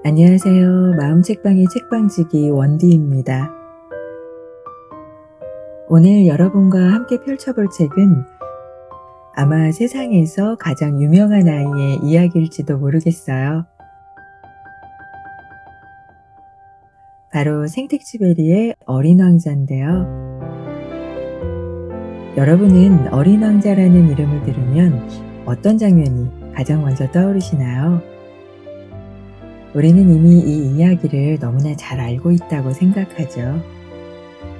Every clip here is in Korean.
안녕하세요. 마음책방의 책방지기 원디입니다. 오늘 여러분과 함께 펼쳐볼 책은 아마 세상에서 가장 유명한 아이의 이야기일지도 모르겠어요. 바로 생텍쥐베리의 어린 왕자인데요. 여러분은 어린 왕자라는 이름을 들으면 어떤 장면이 가장 먼저 떠오르시나요? 우리는 이미 이 이야기를 너무나 잘 알고 있다고 생각하죠.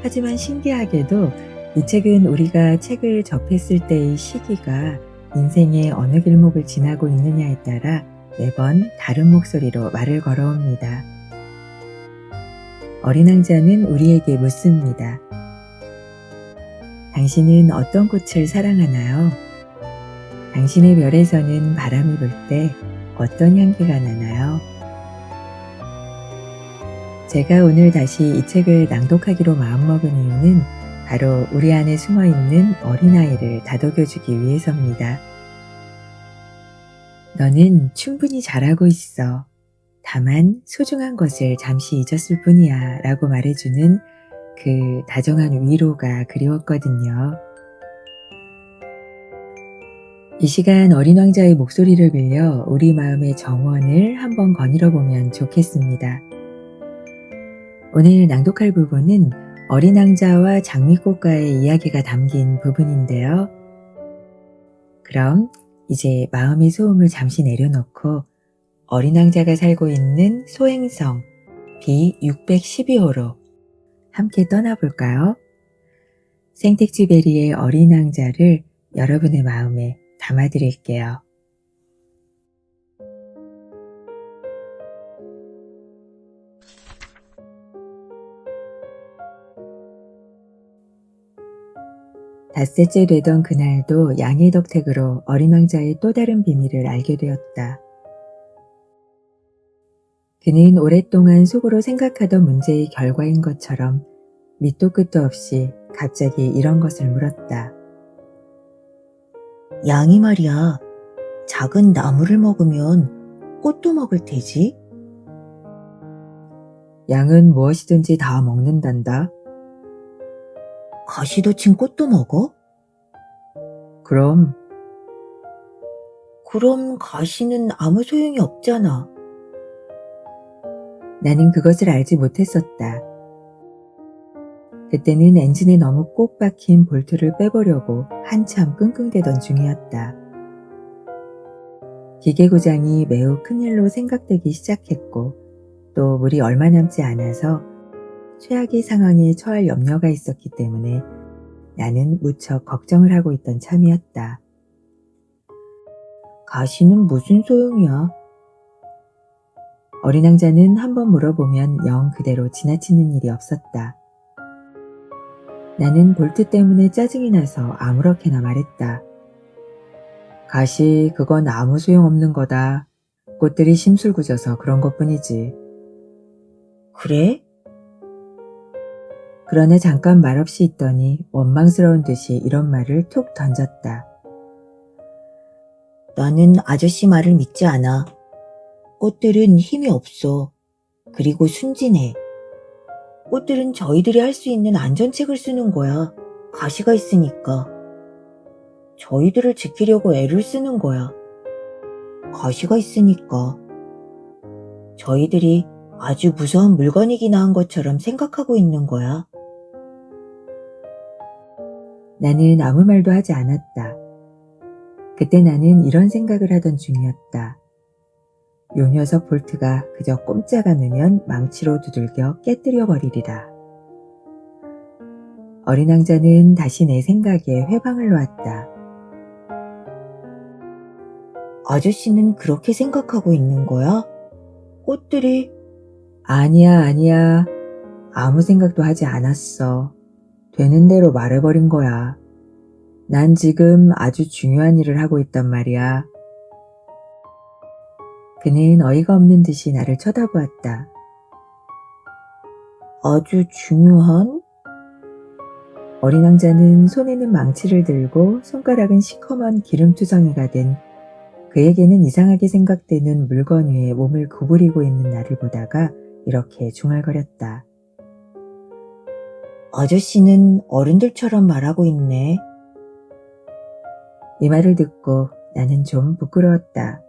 하지만 신기하게도 이 책은 우리가 책을 접했을 때의 시기가 인생의 어느 길목을 지나고 있느냐에 따라 매번 다른 목소리로 말을 걸어옵니다. 어린 왕자는 우리에게 묻습니다. 당신은 어떤 꽃을 사랑하나요? 당신의 별에서는 바람이 불 때 어떤 향기가 나나요? 제가 오늘 다시 이 책을 낭독하기로 마음먹은 이유는 바로 우리 안에 숨어있는 어린아이를 다독여주기 위해서입니다. 너는 충분히 잘하고 있어. 다만 소중한 것을 잠시 잊었을 뿐이야 라고 말해주는 그 다정한 위로가 그리웠거든요. 이 시간 어린 왕자의 목소리를 빌려 우리 마음의 정원을 한번 거닐어 보면 좋겠습니다. 오늘 낭독할 부분은 어린 왕자와 장미꽃과의 이야기가 담긴 부분인데요. 그럼 이제 마음의 소음을 잠시 내려놓고 어린 왕자가 살고 있는 소행성 B612호로 함께 떠나볼까요? 생텍쥐베리의 어린 왕자를 여러분의 마음에 담아드릴게요. 닷새째 되던 그날도 양의 덕택으로 어린 왕자의 또 다른 비밀을 알게 되었다. 그는 오랫동안 속으로 생각하던 문제의 결과인 것처럼 밑도 끝도 없이 갑자기 이런 것을 물었다. 양이 말이야, 작은 나무를 먹으면 꽃도 먹을 테지? 양은 무엇이든지 다 먹는단다. 가시도 친 꽃도 먹어? 그럼 가시는 아무 소용이 없잖아. 나는 그것을 알지 못했었다. 그때는 엔진에 너무 꼭 박힌 볼트를 빼보려고 한참 끙끙대던 중이었다. 기계 고장이 매우 큰일로 생각되기 시작했고 또 물이 얼마 남지 않아서 최악의 상황에 처할 염려가 있었기 때문에 나는 무척 걱정을 하고 있던 참이었다. 가시는 무슨 소용이야? 어린 왕자는 한번 물어보면 영 그대로 지나치는 일이 없었다. 나는 볼트 때문에 짜증이 나서 아무렇게나 말했다. 가시, 그건 아무 소용없는 거다. 꽃들이 심술궂어서 그런 것뿐이지. 그래? 그러나 잠깐 말없이 있더니 원망스러운 듯이 이런 말을 툭 던졌다. 나는 아저씨 말을 믿지 않아. 꽃들은 힘이 없어. 그리고 순진해. 꽃들은 저희들이 할 수 있는 안전책을 쓰는 거야. 가시가 있으니까. 저희들을 지키려고 애를 쓰는 거야. 가시가 있으니까. 저희들이 아주 무서운 물건이기나 한 것처럼 생각하고 있는 거야. 나는 아무 말도 하지 않았다. 그때 나는 이런 생각을 하던 중이었다. 요 녀석 볼트가 그저 꼼짝 않으면 망치로 두들겨 깨뜨려 버리리라. 어린 왕자는 다시 내 생각에 회방을 놓았다. 아저씨는 그렇게 생각하고 있는 거야? 꽃들이 아니야. 아무 생각도 하지 않았어. 되는 대로 말해버린 거야. 난 지금 아주 중요한 일을 하고 있단 말이야. 그는 어이가 없는 듯이 나를 쳐다보았다. 아주 중요한? 어린 왕자는 손에는 망치를 들고 손가락은 시커먼 기름투성이가 된 그에게는 이상하게 생각되는 물건 위에 몸을 구부리고 있는 나를 보다가 이렇게 중얼거렸다. 아저씨는 어른들처럼 말하고 있네. 이 말을 듣고 나는 좀 부끄러웠다.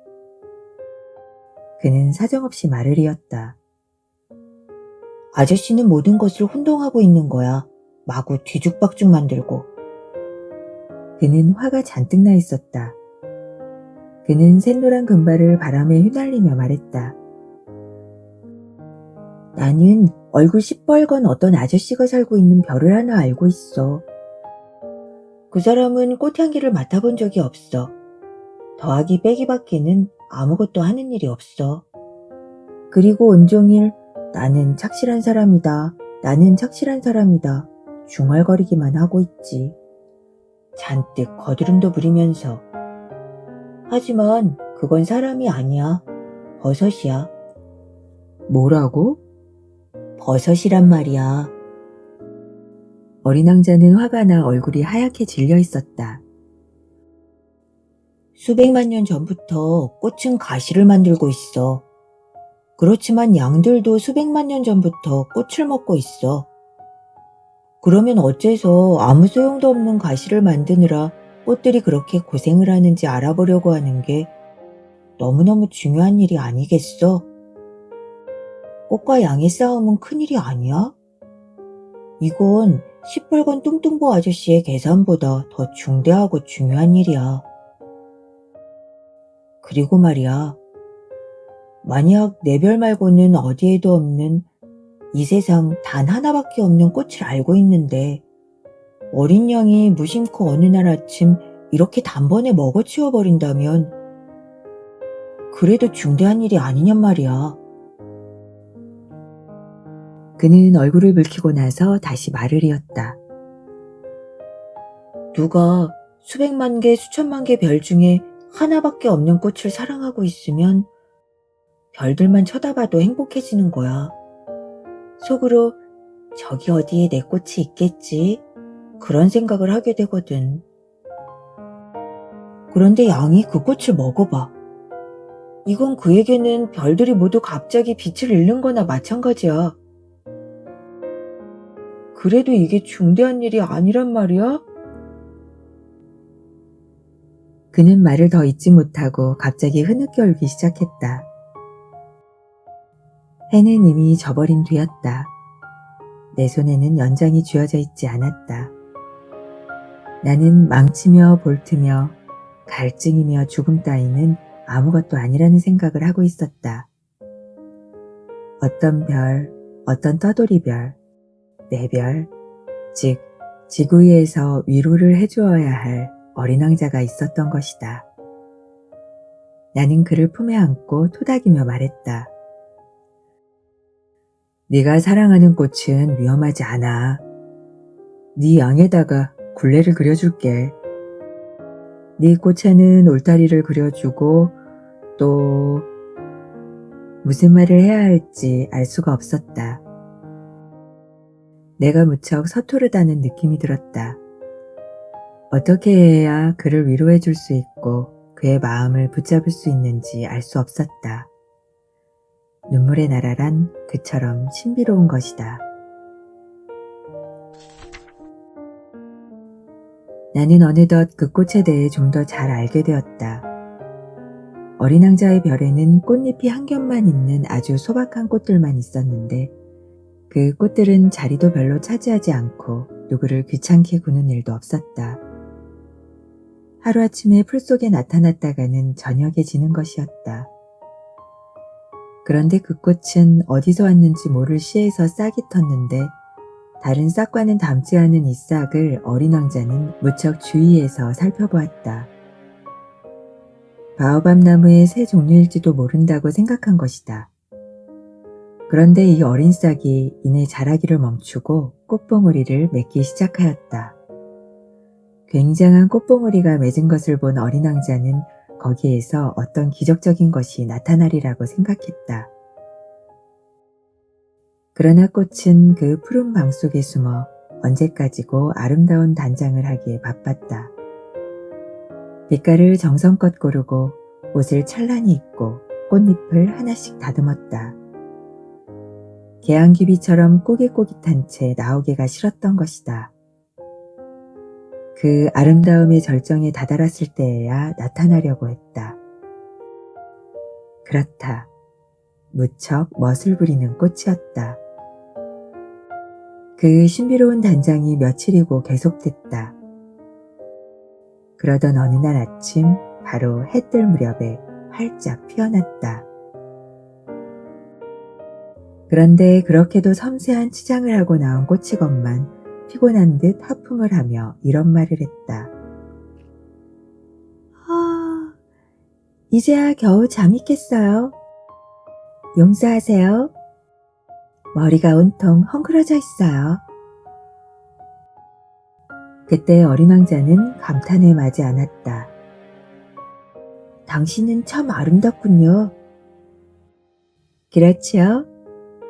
그는 사정없이 말을 이었다. 아저씨는 모든 것을 혼동하고 있는 거야. 마구 뒤죽박죽 만들고. 그는 화가 잔뜩 나 있었다. 그는 샛노란 금발을 바람에 휘날리며 말했다. 나는 얼굴 시뻘건 어떤 아저씨가 살고 있는 별을 하나 알고 있어. 그 사람은 꽃향기를 맡아본 적이 없어. 더하기 빼기 밖에는 아무것도 하는 일이 없어. 그리고 온종일 나는 착실한 사람이다. 나는 착실한 사람이다. 중얼거리기만 하고 있지. 잔뜩 거드름도 부리면서. 하지만 그건 사람이 아니야. 버섯이야. 뭐라고? 버섯이란 말이야. 어린 왕자는 화가 나 얼굴이 하얗게 질려 있었다. 수백만 년 전부터 꽃은 가시를 만들고 있어. 그렇지만 양들도 수백만 년 전부터 꽃을 먹고 있어. 그러면 어째서 아무 소용도 없는 가시를 만드느라 꽃들이 그렇게 고생을 하는지 알아보려고 하는 게 너무너무 중요한 일이 아니겠어? 꽃과 양의 싸움은 큰일이 아니야? 이건 시뻘건 뚱뚱보 아저씨의 계산보다 더 중대하고 중요한 일이야. 그리고 말이야, 만약 내 별 말고는 어디에도 없는 이 세상 단 하나밖에 없는 꽃을 알고 있는데 어린 양이 무심코 어느 날 아침 이렇게 단번에 먹어치워버린다면 그래도 중대한 일이 아니냔 말이야. 그는 얼굴을 붉히고 나서 다시 말을 이었다. 누가 수백만 개, 수천만 개 별 중에 하나밖에 없는 꽃을 사랑하고 있으면 별들만 쳐다봐도 행복해지는 거야. 속으로 저기 어디에 내 꽃이 있겠지? 그런 생각을 하게 되거든. 그런데 양이 그 꽃을 먹어봐. 이건 그에게는 별들이 모두 갑자기 빛을 잃는 거나 마찬가지야. 그래도 이게 중대한 일이 아니란 말이야? 그는 말을 더 잇지 못하고 갑자기 흐느껴 울기 시작했다. 해는 이미 저버린 뒤였다. 내 손에는 연장이 쥐어져 있지 않았다. 나는 망치며 볼트며 갈증이며 죽음 따위는 아무것도 아니라는 생각을 하고 있었다. 어떤 별, 어떤 떠돌이별, 내 별, 즉 지구 위에서 위로를 해주어야 할 어린 왕자가 있었던 것이다. 나는 그를 품에 안고 토닥이며 말했다. 네가 사랑하는 꽃은 위험하지 않아. 네 양에다가 굴레를 그려줄게. 네 꽃에는 울타리를 그려주고 또 무슨 말을 해야 할지 알 수가 없었다. 내가 무척 서투르다는 느낌이 들었다. 어떻게 해야 그를 위로해 줄 수 있고 그의 마음을 붙잡을 수 있는지 알 수 없었다. 눈물의 나라란 그처럼 신비로운 것이다. 나는 어느덧 그 꽃에 대해 좀 더 잘 알게 되었다. 어린 왕자의 별에는 꽃잎이 한 겹만 있는 아주 소박한 꽃들만 있었는데 그 꽃들은 자리도 별로 차지하지 않고 누구를 귀찮게 구는 일도 없었다. 하루아침에 풀 속에 나타났다가는 저녁에 지는 것이었다. 그런데 그 꽃은 어디서 왔는지 모를 시에서 싹이 텄는데 다른 싹과는 닮지 않은 이 싹을 어린 왕자는 무척 주의해서 살펴보았다. 바오밥 나무의 새 종류일지도 모른다고 생각한 것이다. 그런데 이 어린 싹이 이내 자라기를 멈추고 꽃봉오리를 맺기 시작하였다. 굉장한 꽃봉오리가 맺은 것을 본 어린 왕자는 거기에서 어떤 기적적인 것이 나타나리라고 생각했다. 그러나 꽃은 그 푸른 방 속에 숨어 언제까지고 아름다운 단장을 하기에 바빴다. 빛깔을 정성껏 고르고 옷을 찬란히 입고 꽃잎을 하나씩 다듬었다. 개안귀비처럼 꼬깃꼬깃한 채 나오기가 싫었던 것이다. 그 아름다움의 절정에 다다랐을 때에야 나타나려고 했다. 그렇다. 무척 멋을 부리는 꽃이었다. 그 신비로운 단장이 며칠이고 계속됐다. 그러던 어느 날 아침 바로 해 뜰 무렵에 활짝 피어났다. 그런데 그렇게도 섬세한 치장을 하고 나온 꽃이건만 피곤한 듯 하품을 하며 이런 말을 했다. 이제야 겨우 잠이 깼어요. 용서하세요. 머리가 온통 헝클어져 있어요. 그때 어린 왕자는 감탄에 마지 않았다. 당신은 참 아름답군요. 그렇지요.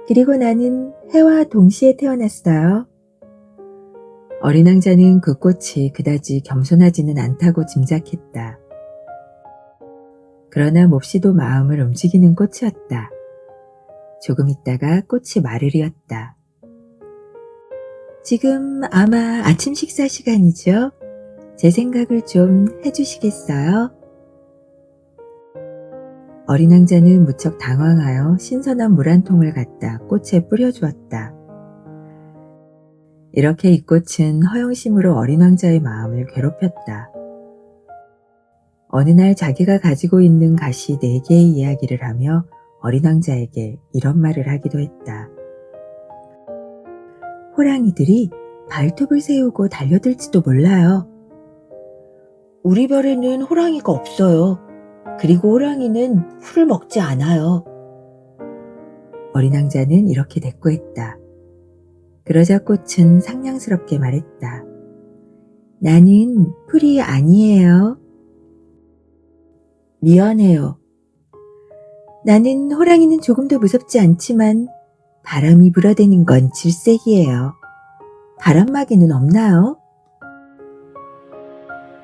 그리고 나는 해와 동시에 태어났어요. 어린 왕자는 그 꽃이 그다지 겸손하지는 않다고 짐작했다. 그러나 몹시도 마음을 움직이는 꽃이었다. 조금 있다가 꽃이 말을 이었다. 지금 아마 아침 식사 시간이죠? 제 생각을 좀 해주시겠어요? 어린 왕자는 무척 당황하여 신선한 물 한 통을 갖다 꽃에 뿌려주었다. 이렇게 이 꽃은 허영심으로 어린 왕자의 마음을 괴롭혔다. 어느 날 자기가 가지고 있는 가시 4개의 이야기를 하며 어린 왕자에게 이런 말을 하기도 했다. 호랑이들이 발톱을 세우고 달려들지도 몰라요. 우리 별에는 호랑이가 없어요. 그리고 호랑이는 풀을 먹지 않아요. 어린 왕자는 이렇게 대꾸했다. 그러자 꽃은 상냥스럽게 말했다. 나는 풀이 아니에요. 미안해요. 나는 호랑이는 조금도 무섭지 않지만 바람이 불어대는 건 질색이에요. 바람막이는 없나요?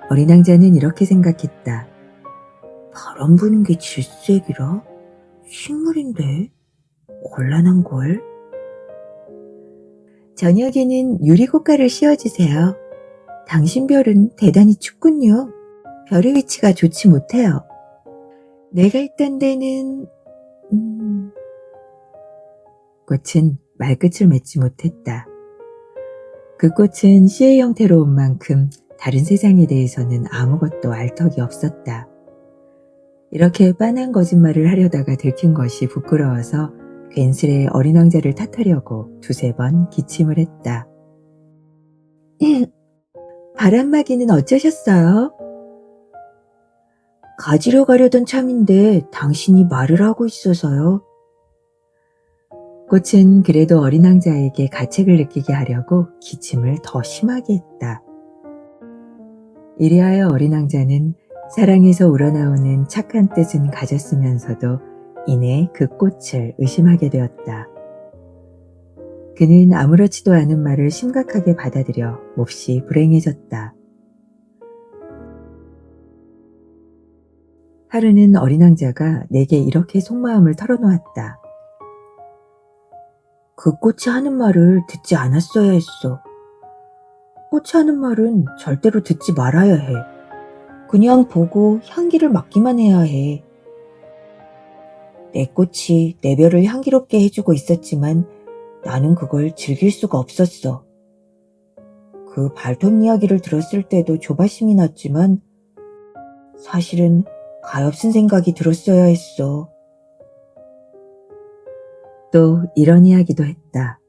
어린 왕자는 이렇게 생각했다. 바람 부는 게 질색이라? 식물인데? 곤란한걸? 저녁에는 유리꽃가를 씌워주세요. 당신 별은 대단히 춥군요. 별의 위치가 좋지 못해요. 내가 있던 데는... 꽃은 말끝을 맺지 못했다. 그 꽃은 씨의 형태로 온 만큼 다른 세상에 대해서는 아무것도 알 턱이 없었다. 이렇게 빤한 거짓말을 하려다가 들킨 것이 부끄러워서 괜스레 어린 왕자를 탓하려고 2-3번 기침을 했다. 바람막이는 어쩌셨어요? 가지러 가려던 참인데 당신이 말을 하고 있어서요. 꽃은 그래도 어린 왕자에게 가책을 느끼게 하려고 기침을 더 심하게 했다. 이리하여 어린 왕자는 사랑에서 우러나오는 착한 뜻은 가졌으면서도 이내 그 꽃을 의심하게 되었다. 그는 아무렇지도 않은 말을 심각하게 받아들여 몹시 불행해졌다. 하루는 어린 왕자가 내게 이렇게 속마음을 털어놓았다. 그 꽃이 하는 말을 듣지 않았어야 했어. 꽃이 하는 말은 절대로 듣지 말아야 해. 그냥 보고 향기를 맡기만 해야 해. 내 꽃이 내 별을 향기롭게 해주고 있었지만 나는 그걸 즐길 수가 없었어. 그 발톱 이야기를 들었을 때도 조바심이 났지만 사실은 가엾은 생각이 들었어야 했어. 또 이런 이야기도 했다.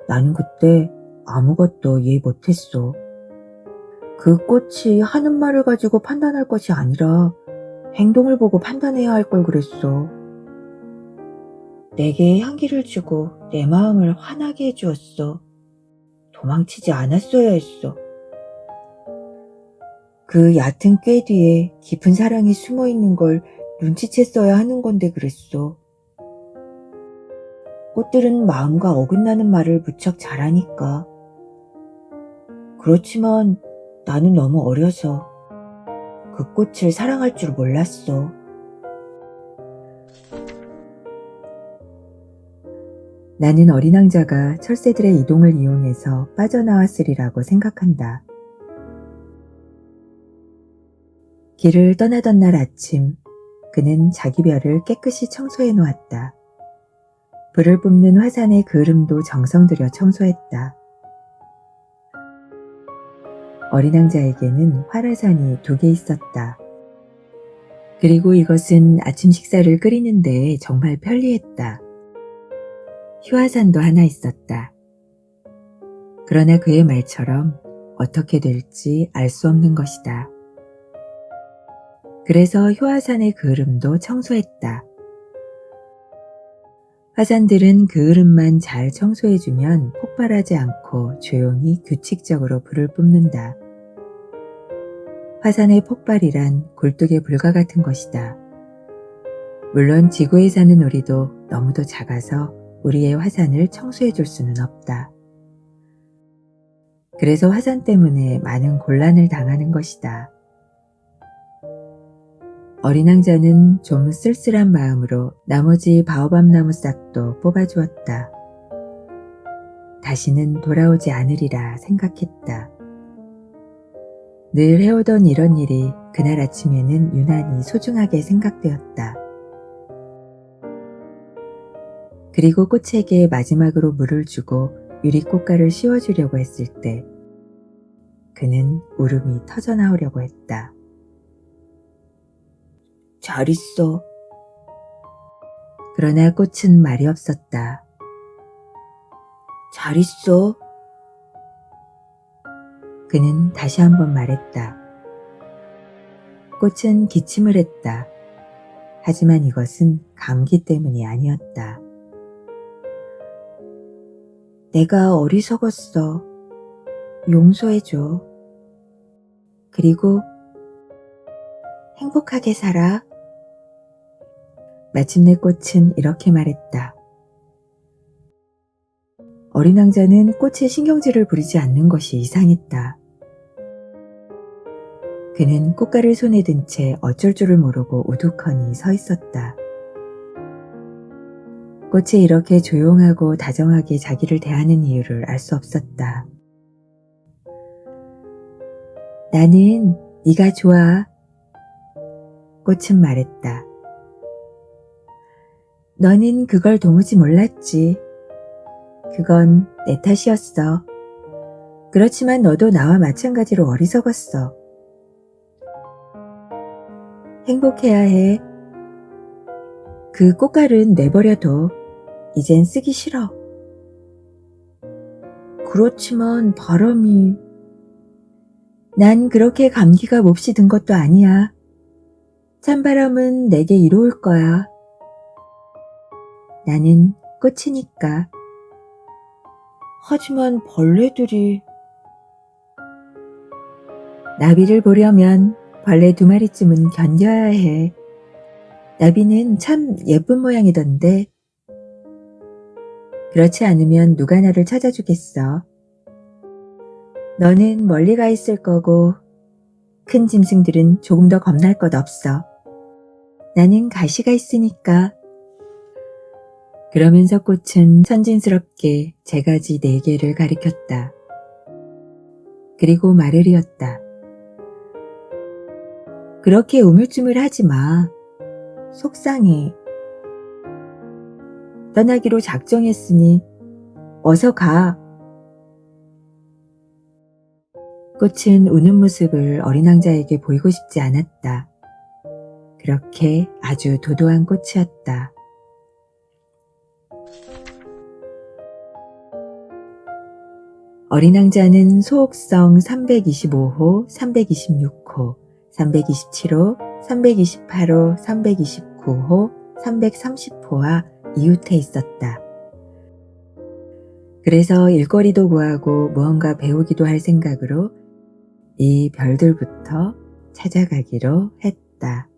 나는 그때 아무것도 이해 못했어. 그 꽃이 하는 말을 가지고 판단할 것이 아니라 행동을 보고 판단해야 할 걸 그랬어. 내게 향기를 주고 내 마음을 환하게 해주었어. 도망치지 않았어야 했어. 그 얕은 꾀 뒤에 깊은 사랑이 숨어 있는 걸 눈치챘어야 하는 건데 그랬어. 꽃들은 마음과 어긋나는 말을 무척 잘하니까. 그렇지만 나는 너무 어려서 그 꽃을 사랑할 줄 몰랐어. 나는 어린 왕자가 철새들의 이동을 이용해서 빠져나왔으리라고 생각한다. 길을 떠나던 날 아침, 그는 자기 별을 깨끗이 청소해 놓았다. 불을 뿜는 화산의 그을음도 정성 들여 청소했다. 어린 왕자에게는 활화산이 2개 있었다. 그리고 이것은 아침 식사를 끓이는데 정말 편리했다. 휴화산도 하나 있었다. 그러나 그의 말처럼 어떻게 될지 알 수 없는 것이다. 그래서 휴화산의 그을음도 청소했다. 화산들은 그을음만 잘 청소해주면 폭발하지 않고 조용히 규칙적으로 불을 뿜는다. 화산의 폭발이란 굴뚝의 불과 같은 것이다. 물론 지구에 사는 우리도 너무도 작아서 우리의 화산을 청소해 줄 수는 없다. 그래서 화산 때문에 많은 곤란을 당하는 것이다. 어린 왕자는 좀 쓸쓸한 마음으로 나머지 바오밥 나무 싹도 뽑아주었다. 다시는 돌아오지 않으리라 생각했다. 늘 해오던 이런 일이 그날 아침에는 유난히 소중하게 생각되었다. 그리고 꽃에게 마지막으로 물을 주고 유리꽃가를 씌워주려고 했을 때 그는 울음이 터져나오려고 했다. 잘 있어. 그러나 꽃은 말이 없었다. 잘 있어. 그는 다시 한번 말했다. 꽃은 기침을 했다. 하지만 이것은 감기 때문이 아니었다. 내가 어리석었어. 용서해줘. 그리고 행복하게 살아. 마침내 꽃은 이렇게 말했다. 어린 왕자는 꽃에 신경질을 부리지 않는 것이 이상했다. 그는 꽃가를 손에 든 채 어쩔 줄을 모르고 우두커니 서 있었다. 꽃이 이렇게 조용하고 다정하게 자기를 대하는 이유를 알 수 없었다. 나는 네가 좋아. 꽃은 말했다. 너는 그걸 도무지 몰랐지. 그건 내 탓이었어. 그렇지만 너도 나와 마찬가지로 어리석었어. 행복해야 해. 그 꽃갈은 내버려둬. 이젠 쓰기 싫어. 그렇지만 바람이... 난 그렇게 감기가 몹시 든 것도 아니야. 찬바람은 내게 이로울 거야. 나는 꽃이니까. 하지만 벌레들이... 나비를 보려면 벌레 2마리쯤은 견뎌야 해. 나비는 참 예쁜 모양이던데. 그렇지 않으면 누가 나를 찾아주겠어. 너는 멀리 가 있을 거고 큰 짐승들은 조금 더 겁날 것 없어. 나는 가시가 있으니까. 그러면서 꽃은 천진스럽게 제가지 4개를 가리켰다. 그리고 말을 이었다. 그렇게 우물쭈물하지 마. 속상해. 떠나기로 작정했으니 어서 가. 꽃은 우는 모습을 어린 왕자에게 보이고 싶지 않았다. 그렇게 아주 도도한 꽃이었다. 어린 왕자는 소옥성 325호, 326호, 327호, 328호, 329호, 330호와 이웃해 있었다. 그래서 일거리도 구하고 무언가 배우기도 할 생각으로 이 별들부터 찾아가기로 했다.